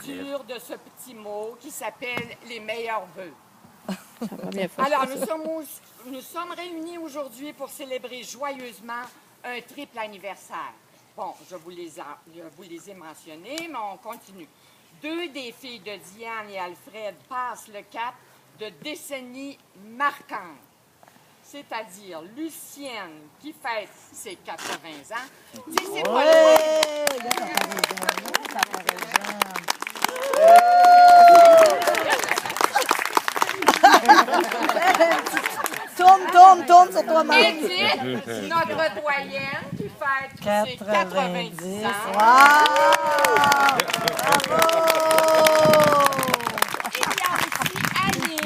lecture de ce petit mot qui s'appelle « Les meilleurs vœux ». Alors, nous sommes réunis aujourd'hui pour célébrer joyeusement un triple anniversaire. Bon, je vous les ai mentionnés, mais on continue. 2 des filles de Diane et Alfred passent le cap de décennies marquantes. C'est-à-dire Lucienne qui fête ses 80 ans. Tu sais, c'est pas loin. Tourne sur toi-même. Edith, notre doyenne qui fête ses 90 ans. Wow! Bravo! Il y a aussi Annie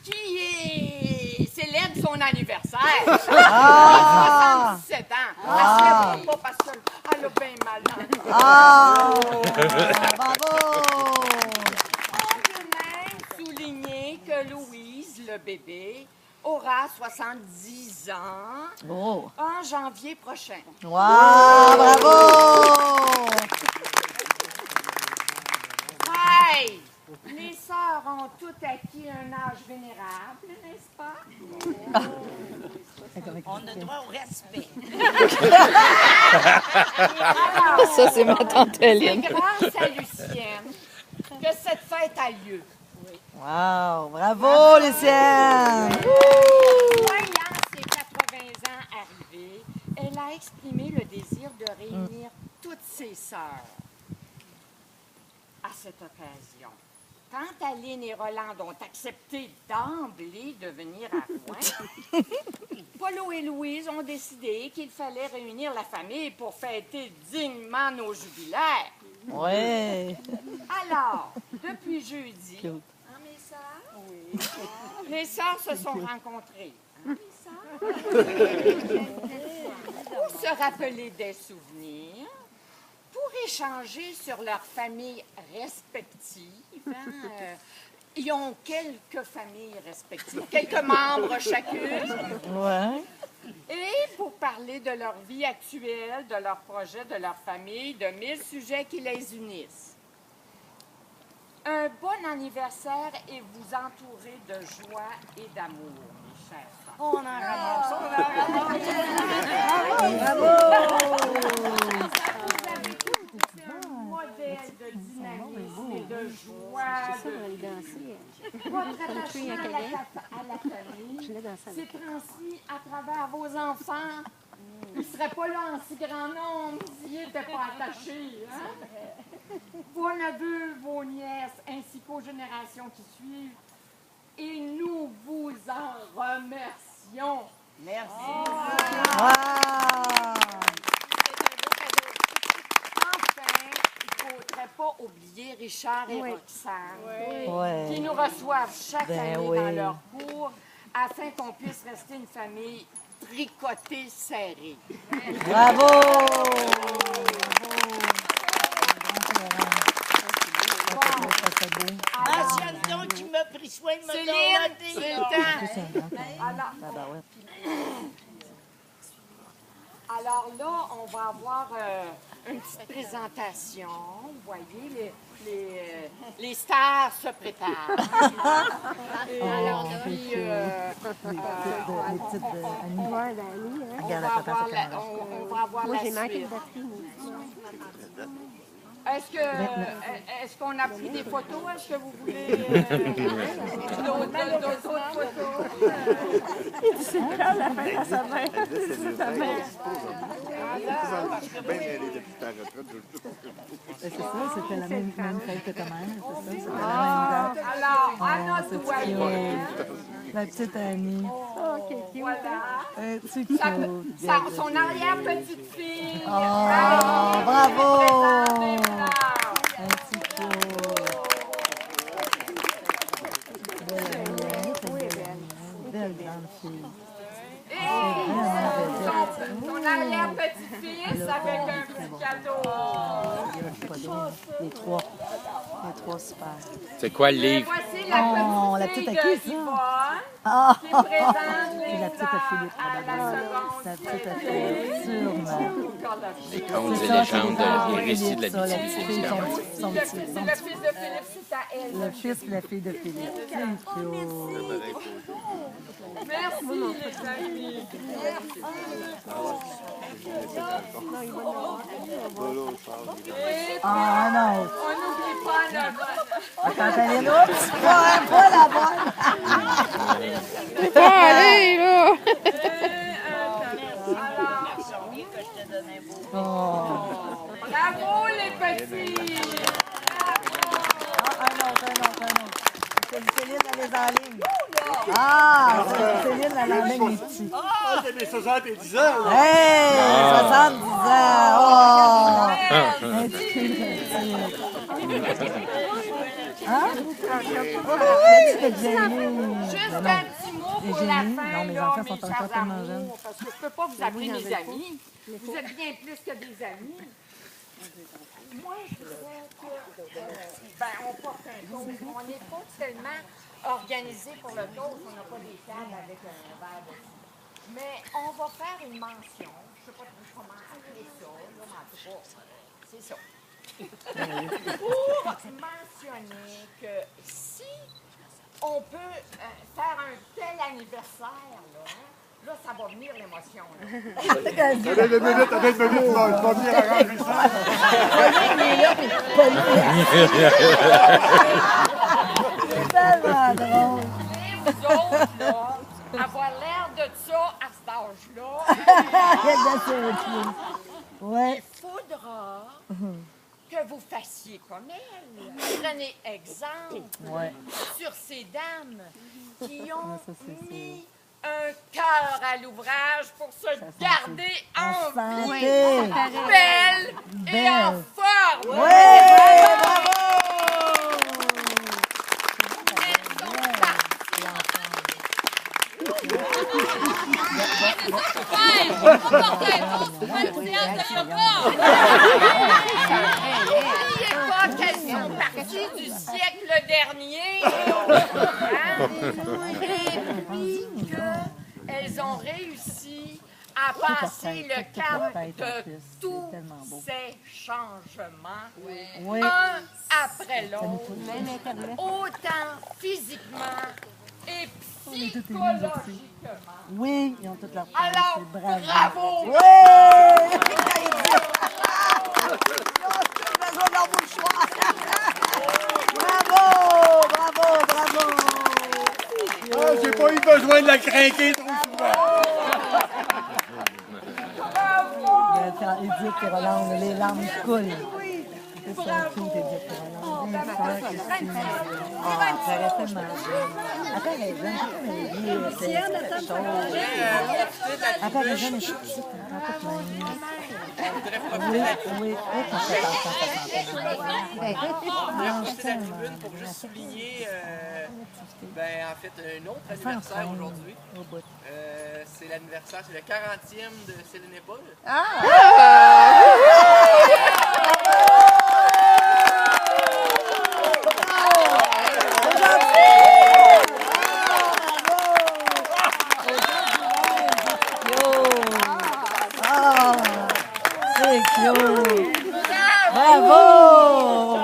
qui célèbre son anniversaire. Ah! 77 ans. Elle se lève pas parce qu'elle a bien mal dans le corps. Ah! Bravo! On peut même souligner que Louise, le bébé, aura 70 ans en janvier prochain. Wow! Bravo! Hey! Les sœurs ont toutes acquis un âge vénérable, n'est-ce pas? On a droit au respect. Alors, Ça, c'est ma tante c'est Hélène. grâce à Lucienne que cette fête a lieu. Wow! Bravo, Lucienne! Voyant ses 80 ans arriver, elle a exprimé le désir de réunir toutes ses sœurs. À cette occasion, quand Aline et Roland ont accepté d'emblée de venir à Rouen, Paulo et Louise ont décidé qu'il fallait réunir la famille pour fêter dignement nos jubilaires. Ouais! Alors, depuis jeudi, hein, mes sœurs? Oui. Les sœurs se sont rencontrées. Hein, mes sœurs? Pour se rappeler des souvenirs, pour échanger sur leurs familles respectives. Hein, ils ont quelques familles respectives, quelques membres chacune. Ouais! Et pour parler de leur vie actuelle, de leurs projets, de leur famille, de 1000 sujets qui les unissent. Un bon anniversaire et vous entourez de joie et d'amour, mes chers sœurs. On en ramasse, Bravo! Vous avez tous un modèle de dynamisme et de joie. Votre attachement à la famille, ces temps-ci, à travers vos enfants, ils ne seraient pas là en si grand nombre s'ils n'étaient pas attachés. Hein? Vos neveux, vos nièces, ainsi qu'aux générations qui suivent. Et nous vous en remercions. Merci. Wow! Enfin, il ne faudrait pas oublier Richard et Roxane, Ouais. qui nous reçoivent chaque année oui. dans leur cours afin qu'on puisse rester une famille tricotée, serrée. Bravo! Mentionne donc qui m'a pris soin de me Céline, c'est donner. le temps. Alors là, on va avoir une petite présentation. Vous voyez, les stars se préparent. Alors, puis, on va avoir la suite. Est-ce qu'on a pris des photos? Est-ce que vous voulez d'autres photos? C'est ça, c'était la même fête que ta mère, c'est ça? Alors, à notre doyenne, La petite Annie. voilà. C'est cute. Son arrière-petite-fille. Oh, bravo! Présentez, bravo. Un petit cute. Belle grande fille. Et son arrière-petite-fils avec un petit cadeau. Les trois. Les trois super. C'est quoi le livre? Voici La la petite petite à fille qui, de ça? Yvonne, Ah! qui présente C'est les la petite à Philippe, à la seconde. La petite à Philippe, sûrement. Les contes et ça, légendes, c'est les récits de la ça, la Bible. petite fille, son petit- C'est le fils de Philippe, c'est à elle. Le fils et la fille de Philippe. C'est cute. Merci, les amis. Ah non! On n'oublie pas notre... Quand elle est là, pas la bonne! Allez, là! Oh. Bravo, les petits! Un autre. Céline, elle est en ligne. Ah! Céline, elle emmène les petits. Ah, j'ai mes 70 ans! Hey! 70 ans! Oh! Un petit peu de Hein? Juste un petit mot pour la fin, Non, mes là, enfants mes sont encore chers tellement amours, jeunes. parce que je peux pas vous appeler mes amis. Vous êtes bien plus que des amis. Moi, je dirais que, on porte un toast. On n'est pas tellement organisé pour le toast. On n'a pas des tables avec un verre dessus. Mais on va faire une mention. Je ne sais pas comment appeler ça. Là, mais en tout cas, c'est ça. Pour mentionner que si on peut faire un tel anniversaire, là, ça va venir l'émotion. Attends 2 minutes, tu vas venir arranger ça. C'est tellement drôle. Et vous autres, là, avoir l'air de ça à cet âge-là, Ouais. il faudra que vous fassiez comme elle. Prenez exemple Ouais. sur ces dames qui ont ça, c'est mis un cœur à l'ouvrage pour se garder en vie, Santé! belle et en forme. Ouais! Bravo! N'oubliez pas qu'elles sont parties du siècle dernier. Et puis qu'elles ont réussi à passer le cap de tous ces changements, Oui. un après l'autre, autant physiquement et psychologiquement. Oui, ils ont toute leur place. Alors, C'est bravo! bravo! Oui! Bravo! Ah, j'ai pas eu besoin de la craquer trop souvent. Edith et Rolande, les larmes coulent. C'est ça, tout Edith et Rolande. Attends, elle est tellement jeune. Attends, elle est jeune, elle est vieille, c'est chose. Attends, elle est jeune, mais je suis petite. Oui, quand ça tribune pour juste souligner en fait un autre anniversaire aujourd'hui. C'est l'anniversaire, c'est le 40e de Céline et Paul. C'est cute! Bravo!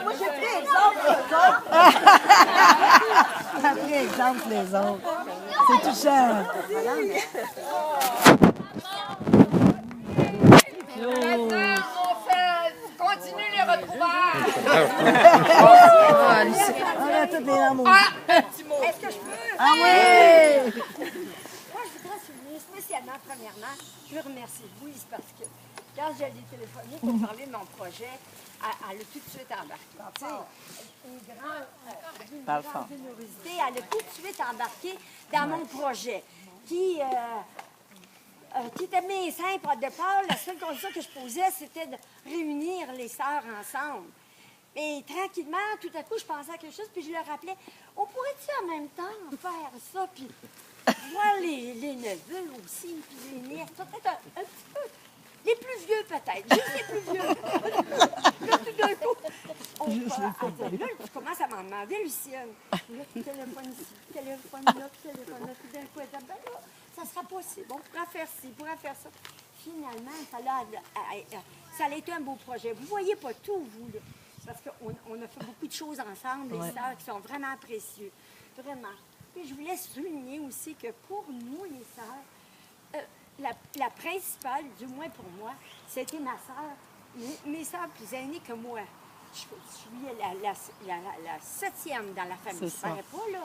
Moi, j'ai pris exemple, T'as pris exemple les autres. C'est touchant. Maintenant, on fait continue les retrouvailles. On a toutes les larmes. Un petit mot. Est-ce que je peux? Ah oui! Moi, je voudrais souligner spécialement, premièrement, je veux remercier Louise parce que quand je l'ai téléphoné pour parler de mon projet, elle a tout de suite embarqué. Tu sais, une grande générosité, elle a tout de suite embarqué dans mon projet qui était bien simple au départ. La seule condition que je posais, c'était de réunir les sœurs ensemble. Et tranquillement, tout à coup, je pensais à quelque chose, puis je leur rappelais, on pourrait-tu en même temps faire ça, puis voir les neveux aussi, puis les nièces, peut-être un petit peu. Les plus vieux, peut-être. Juste les plus vieux. Là, tout d'un coup, là, tu commences à m'en demander, Lucienne. Là, téléphone ici, téléphone là, téléphone là. Tout d'un coup, elle dit, ben là, ça sera possible. On pourra faire ci, on pourra faire ça. Finalement, ça a été un beau projet. Vous voyez pas tout, vous, là. Parce qu'on a fait beaucoup de choses ensemble, les sœurs, qui sont vraiment précieux. Vraiment. Puis je voulais souligner aussi que pour nous, les sœurs, la principale, du moins pour moi, c'était ma sœur, mes sœurs plus aînées que moi. Je suis la septième dans la famille. C'est ça. Ça pas, là.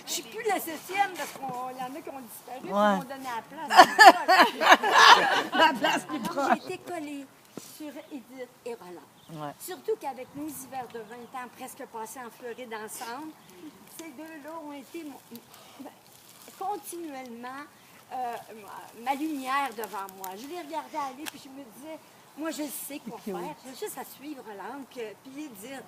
Je suis plus la septième parce qu'il y en a qui ont disparu et qui m'ont donné la place. J'ai été collée sur Edith et Roland. Ouais. Surtout qu'avec nos hivers de 20 ans presque passés en Floride ensemble, ces deux-là ont été continuellement ma lumière devant moi. Je les regardais aller puis je me disais, moi je sais quoi faire. J'ai juste à suivre Roland puis les dire.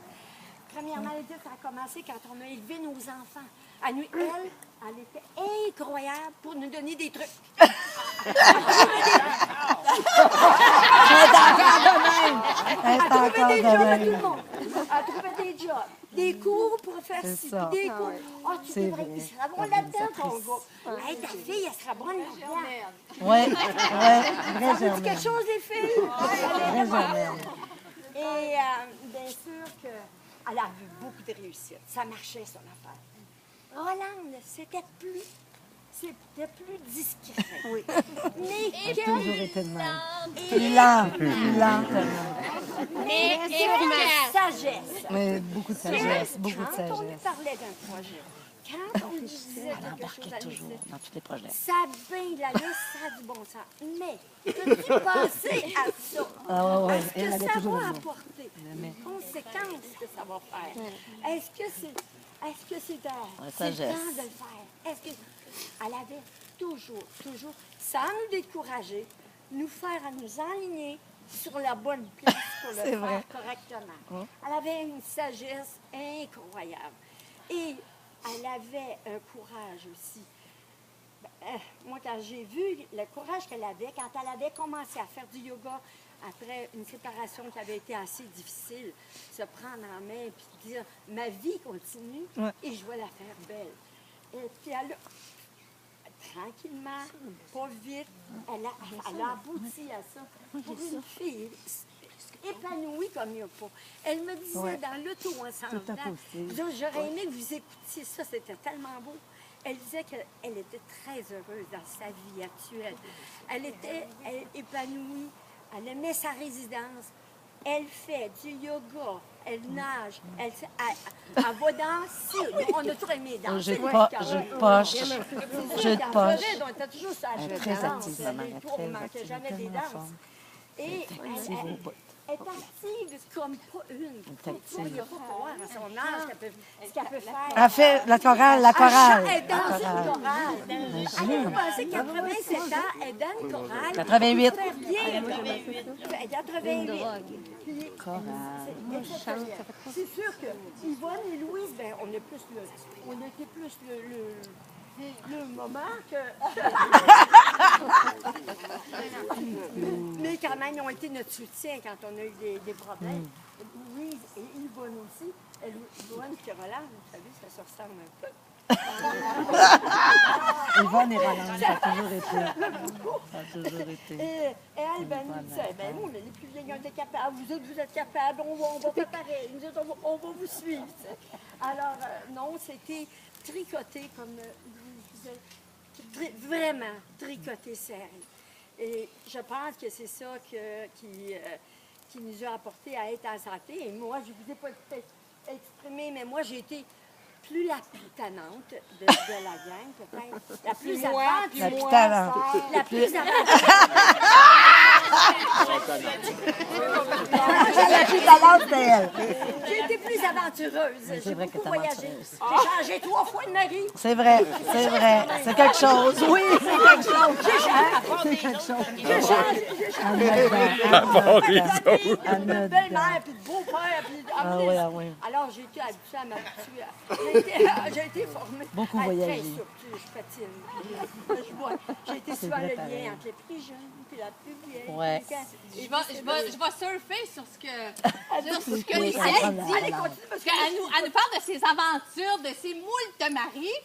Premièrement, Edith, ça a commencé quand on a élevé nos enfants. À nous, elle était incroyable pour nous donner des trucs. Elle trouvait des jobs à tout le monde. Elle trouvait des jobs. Des cours pour faire ci, des cours. Ah, tu devrais, il sera bon là-dedans, ton gars. Hey, ta fille, elle sera bonne là-dedans. Oui, vrai Ça vous dit germaine. quelque chose, les filles? Vrai germaine. Et bien sûr qu'elle a eu beaucoup de réussite. Ça marchait, son affaire. Roland, c'était plus discret. Oui. Mais J'ai toujours été de même. Plus lent tellement. mais quelle sagesse. Mais beaucoup de sagesse, beaucoup de Quand on lui sagesse. parlait d'un projet, quand on lui disait quelque chose Embarqué à toujours lui, dans tous les projets. ça bingue la liste, ça a du bon sens. Mais, peux-tu penser à ça? Ah ouais, Est-ce elle que avait ça toujours va le mot. apporter les conséquences que ça va faire? Est-ce que c'est le sagesse. temps de le faire? Est-ce que elle avait toujours, sans nous décourager, nous faire à nous enligner sur la bonne place pour le faire vrai. correctement. Elle avait une sagesse incroyable. Et elle avait un courage aussi. Moi, quand j'ai vu le courage qu'elle avait, quand elle avait commencé à faire du yoga après une séparation qui avait été assez difficile, se prendre en main et dire « ma vie continue et je vais la faire belle ». Et puis elle a, tranquillement, pas vite, elle a abouti à ça pour une fille épanouie comme il n'y a pas. Elle me disait dans l'auto en s'en venant, j'aurais aimé que vous écoutiez ça, c'était tellement beau. Elle disait qu'elle était très heureuse dans sa vie actuelle. Elle était épanouie, elle aimait sa résidence. Elle fait du yoga, elle nage, elle va danser. On a toujours aimé danser. Jeu de poche. Jeu de poche. On était toujours sur la Elle est jeu de très danse. active, maman. Elle est On ne très manquait active. jamais des Tellement danses. forme. Et Active au bout. elle est active comme pas une. active. Il n'y a pas à voir à son âge ce qu'elle peut faire. Elle fait la chorale. Elle danse une chorale. Elle a pensé 87 ans, elle donne une chorale. 88. Super bien. 88. Puis, c'est sûr que Yvonne et Louise, ben, on était plus le moment que... Mais quand même, ils ont été notre soutien quand on a eu des problèmes. Louise et Yvonne aussi. Yvonne et Roland, vous savez, ça se ressemble un peu. Yvonne et Roland, ça a toujours été. Ça a toujours été. Et elle, ben, nous disait, ben, nous, les plus vieilles, on était capables. Vous autres, vous êtes capables. On va faire pareil. Nous autres, on va vous suivre. T'sais. Alors, non, c'était tricoté, comme je disais, vraiment tricoté serré. Et je pense que c'est ça qui nous a apporté à être en santé. Et moi, je ne vous ai pas exprimé, mais moi, j'ai été plus la plus tannante de la gang, peut-être. La plus aventureuse. La plus talente. La plus La plus talente, c'est elle. J'ai été plus aventureuse. J'ai vrai que beaucoup t'es voyagé. aventureuse. J'ai changé 3 fois de mari. C'est vrai, c'est vrai. C'est quelque chose. Oui, c'est quelque chose. C'est quelque chose. J'ai changé. En De belle-mère, puis de beau-père, puis Ah oui, ah oui. Alors, j'ai été habituée à m'habituer. J'ai été formée. Beaucoup Très voyagé. souple, je patine. J'ai j'ai été souvent le lien entre les plus jeunes et la plus vieille. Ouais. Je vais surfer sur ce que Oui, Lucienne dit. Allez, continue, parce que Elle nous parle de ses aventures, de ses moultes maris,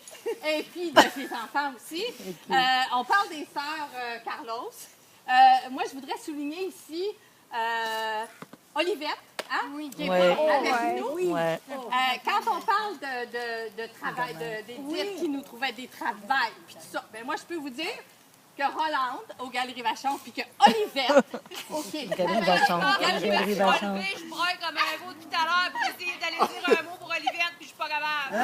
et puis de ses enfants aussi. On parle des sœurs Carlos. Moi, je voudrais souligner ici Olivette, qui est avec nous. Ouais. Quand on parle de travail, d'Édith qui nous trouvait des travails, puis tout ça, ben moi, je peux vous dire que Rolande, au Galerie Vachon, puis que Olivette, Galerie Vachon. Galerie Vachon. Je broye comme un veau tout à l'heure pour essayer d'aller dire un mot pour Olivette, puis je suis pas capable.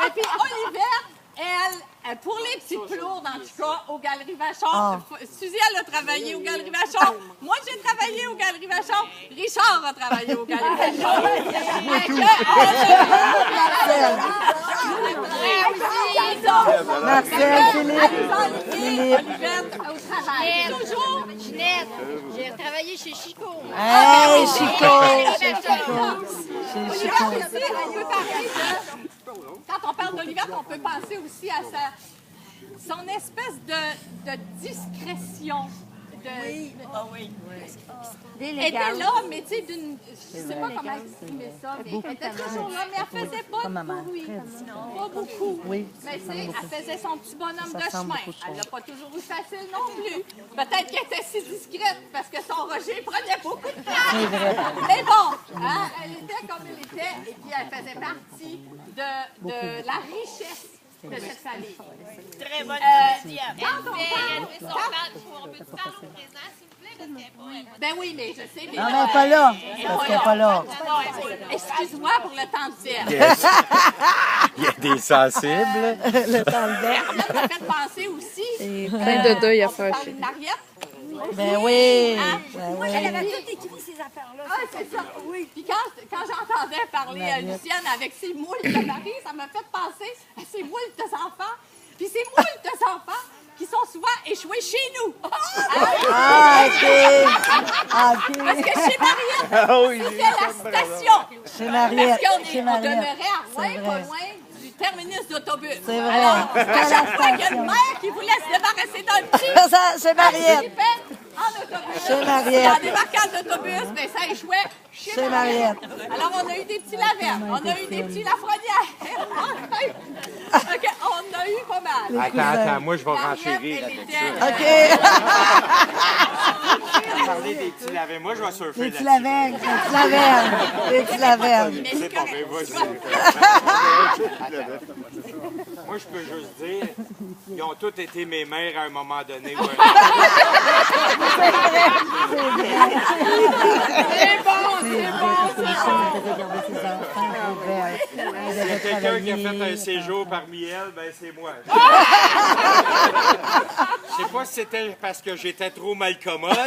Et puis Olivette, elle, pour les petits plourds, en tout cas, au Galerie Vachon, Suzy, elle a travaillé au Galerie Vachon. Moi, j'ai travaillé au Galerie Vachon. Richard a travaillé au Galerie Vachon. Marcel, Philippe. Olivette, au travail. Toujours. Ginette, j'ai travaillé chez Chico. Hey, Chico. Olivette aussi, on peut parler quand on parle d'Olivette, on peut penser aussi à son espèce de discrétion. Elle était là, mais tu sais, je sais pas comment exprimer ça, mais elle était toujours là, mais elle faisait pas de bruit. Pas beaucoup. Oui. Mais tu sais, elle faisait son petit bonhomme de chemin. Elle n'a pas toujours eu facile non plus. Peut-être qu'elle était si discrète parce que son Roger prenait beaucoup de place. Mais bon, elle était comme elle était, et puis elle faisait partie de la richesse de cette famille. Très bonne deuxième. Elle fait son parle. On peut te parler au présent, s'il vous plaît, parce qu'elle est pas. Ben oui, mais je sais. Mais Non, mais pas là. Parce qu'elle n'est pas là. excuse-moi pour le temps de verbe. Yes. Il y a des sensibles. Le temps de verbe. Ça m'a fait penser aussi. Plein de deuil à on faire. parle de Mariette. Ben oui. moi, elle avait tout écrit ces affaires-là. Ah, c'est ça. Oui. Puis quand j'entendais parler à Lucienne avec ses moules de mari, ça m'a fait penser à ses moules enfants. Puis ces moules enfants qui sont souvent échoués chez nous. Ah, OK. Parce que chez Mariette, c'était la station. Chez Mariette. Parce Chez qu'on Mariette. demeurait à C'est Rouen, vrai. pas loin du terminus d'autobus. C'est vrai. Alors, C'est à à chaque la fois qu'il y a station. une mère qui voulait se débarrasser d'un petit, Ça, chez Mariette. en autobus. Chez Mariette. En débarquant d'autobus, mais ça échouait Chez Mariette. Alors, on a eu des petits Laverne, on a eu des petits Lafrenière. On a eu pas mal. Attends, moi, je vais renchérir avec ça. OK. Parler des petits lavets. Moi, je vais surfer Des petits là-dessus. lavernes. Des petits lavernes. Des petits lavernes. C'est pas vrai, vas-y. Moi, je peux juste dire, ils ont tous été mes mères à un moment donné. Ouais. S'il y a quelqu'un qui a fait un séjour parmi elles, ben c'est moi. Je sais pas si c'était parce que j'étais trop malcommode.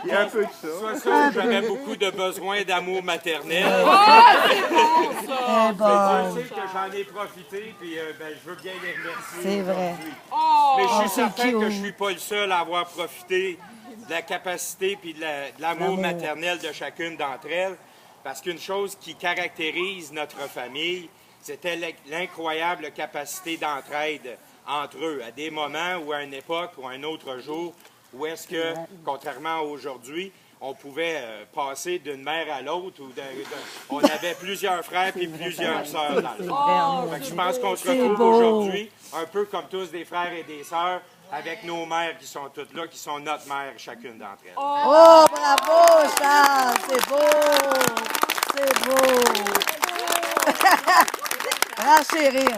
Il y a un peu de ça. Soit ça, ou j'avais beaucoup de besoins d'amour maternel. C'est bon. Je sais que j'en ai profité, puis ben, je veux bien les remercier. C'est vrai. Mais je suis c'est certain cute. que je suis pas le seul à avoir profité de la capacité puis de l'amour maternel de chacune d'entre elles. Parce qu'une chose qui caractérise notre famille, c'était l'incroyable capacité d'entraide entre eux, à des moments ou à une époque ou à un autre jour, où est-ce que, contrairement à aujourd'hui, on pouvait passer d'une mère à l'autre, ou on avait plusieurs frères et plusieurs sœurs dans le fond. Fait que je pense qu'on se retrouve aujourd'hui, un peu comme tous des frères et des sœurs, avec nos mères qui sont toutes là, qui sont notre mère, chacune d'entre elles. Oh, bravo, Charles. C'est beau. C'est beau. Renchérir.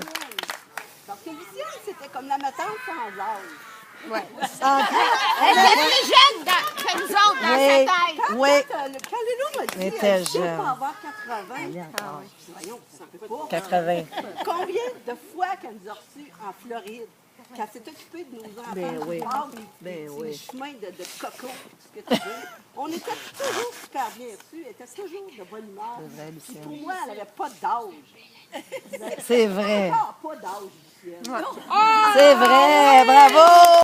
Donc, Lucienne, c'était comme la matante sans âge. Elle était plus jeune que nous autres dans sa tête. Oui. Quand Lélo m'a dit, Elle était je peux jeune. pas avoir 80. Voyons, ça peut pas. 80. Combien de fois qu'elle nous a reçus en Floride, qu'elle s'est occupée de nos enfants, Ben oui. des Ben oui. chemins de coco, tout ce que tu veux. On était toujours super bien reçus, elle était toujours de bonne humeur. Puis pour moi, elle n'avait pas d'âge. C'est vrai. Ah, pas d'âge, Lucienne. C'est vrai. Bravo.